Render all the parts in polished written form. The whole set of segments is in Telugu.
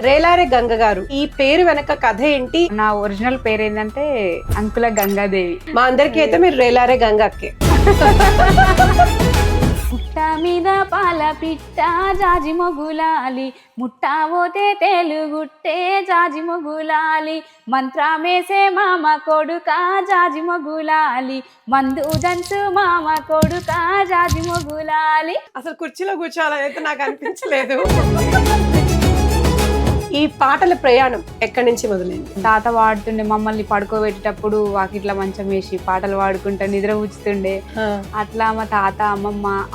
రేలారే గంగ గారు, ఈ పేరు వెనక కథ ఏంటి? నా ఒరిజినల్ పేరు ఏంటంటే అంకుల గంగాదేవి. మా అందరికీ అయితే మీరు రేలారే గంగ అక్కే. పుట్ట మీద పాల పిట్ట జాజి మొగులాలి, ముట్టా పోతే తెలుగుట్టే జాజి మొగులాలి, మంత్రమేసే మామ కొడుక జాజి మొగులాలి, మందు దంచు మామ కొడుక జాజి మొగులాలి. అసలు కుర్చీలో కూర్చోవాలని అయితే నాకు అనిపించలేదు. ఈ పాటల ప్రయాణం ఎక్కడి నుంచి మొదలైంది? తాత వాడుతుండే, మమ్మల్ని పడుకోబెట్టేటప్పుడు వాకిట్ల మంచం వేసి పాటలు పాడుకుంటా నిద్ర కూర్చుతుండే. అట్లా మా తాత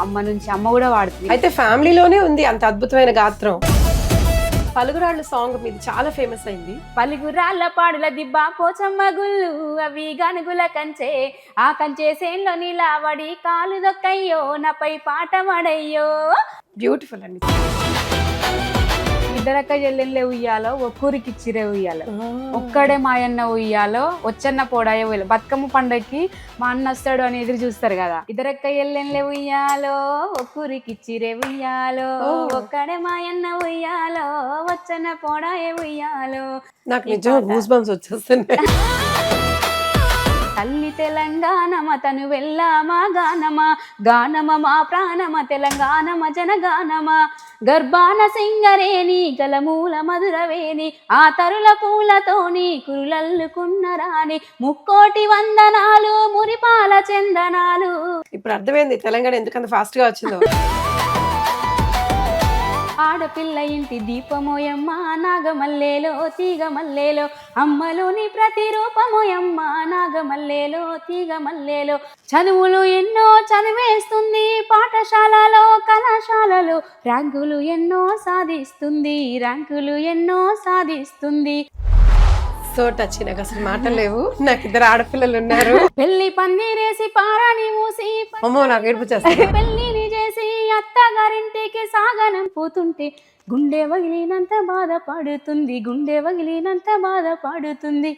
అమ్మ నుంచి అమ్మ కూడా వాడుతుంది. అయితే ఫ్యామిలీలోనే ఉంది అంత అద్భుతమైన గాత్రం. పలుగురాళ్ళ సాంగ్ మీద చాలా ఫేమస్ అయింది. పలుగురాళ్ళ పాడుల దిబ్బ పోచమ్మ గుళ్ళు, అవి గనుగుల కంచే, ఆ కంచే సేన్లో నిలబడి కాలు దొక్కయ్యో, నాపై పాట పడయ్యో. బ్యూటిఫుల్ అండి. ఇద్దరక్క చెల్లెళ్ళే ఉయ్యాలో, ఒక్కూరికి ఇచ్చిరే ఉయ్యాలో, ఒక్కడే మాయన్న ఉయ్యాలో, వచ్చన్న పోడాయో ఉయ్యాలో. బతుకమ్మ పండగకి మా అన్న వస్తాడు అని ఎదురు చూస్తారు కదా. ఇద్దరక్క చెల్లెళ్ళే ఉయ్యాలో, ఒక్కూరికి ఇచ్చిరే ఉయ్యాలో, ఒక్కడే మాయన్న ఉయ్యాలో, వచ్చన్న పోడాయో ఉయ్యాలో. నాకు నిజంగా గూస్ బంప్స్ వచ్చేస్తున్నాయి. తల్లి తెలంగాణమ తను వెళ్ళామా గానమా, గానమ మా ప్రాణమ తెలంగాణమ జనగానమ, గర్భాన సింగరేణి గలమూల మధురవేణి, ఆ తరుల పూలతోని కురులల్లుకున్న రాణి, ముక్కోటి వందనాలు మురిపాల చందనాలు. ఇప్పుడు అర్థమైంది తెలంగాణ ఎందుకంత ఫాస్ట్ గా వచ్చిందో. ఆడపిల్ల ఇంటి దీపమోయమ్మ, నాగమల్లేలో తీగ మల్లేలో, అమ్మలోని ప్రతిరూపమోయమ్మ, నాగమల్లేలో తీగ మల్లేలో. చదువులు ఎన్నో చదివేస్తుంది పాఠశాలలో కళాశాలలో, ర్యాంకులు ఎన్నో సాధిస్తుంది, ర్యాంకులు ఎన్నో సాధిస్తుంది. So touch. నాకు అసలు మాటలు లేవు. నాకు ఇద్దరు ఆడపిల్లలు ఉన్నారు. పెళ్లి పందిరేసి పారాని మూసి, అమ్మో నాకు ఏడుపు చేస్తాను. పెళ్లిని చేసి అత్తగారింటికి సాగనం పోతుంటే, గుండె వగిలినంత బాధపడుతుంది, గుండె వగిలినంత బాధపడుతుంది.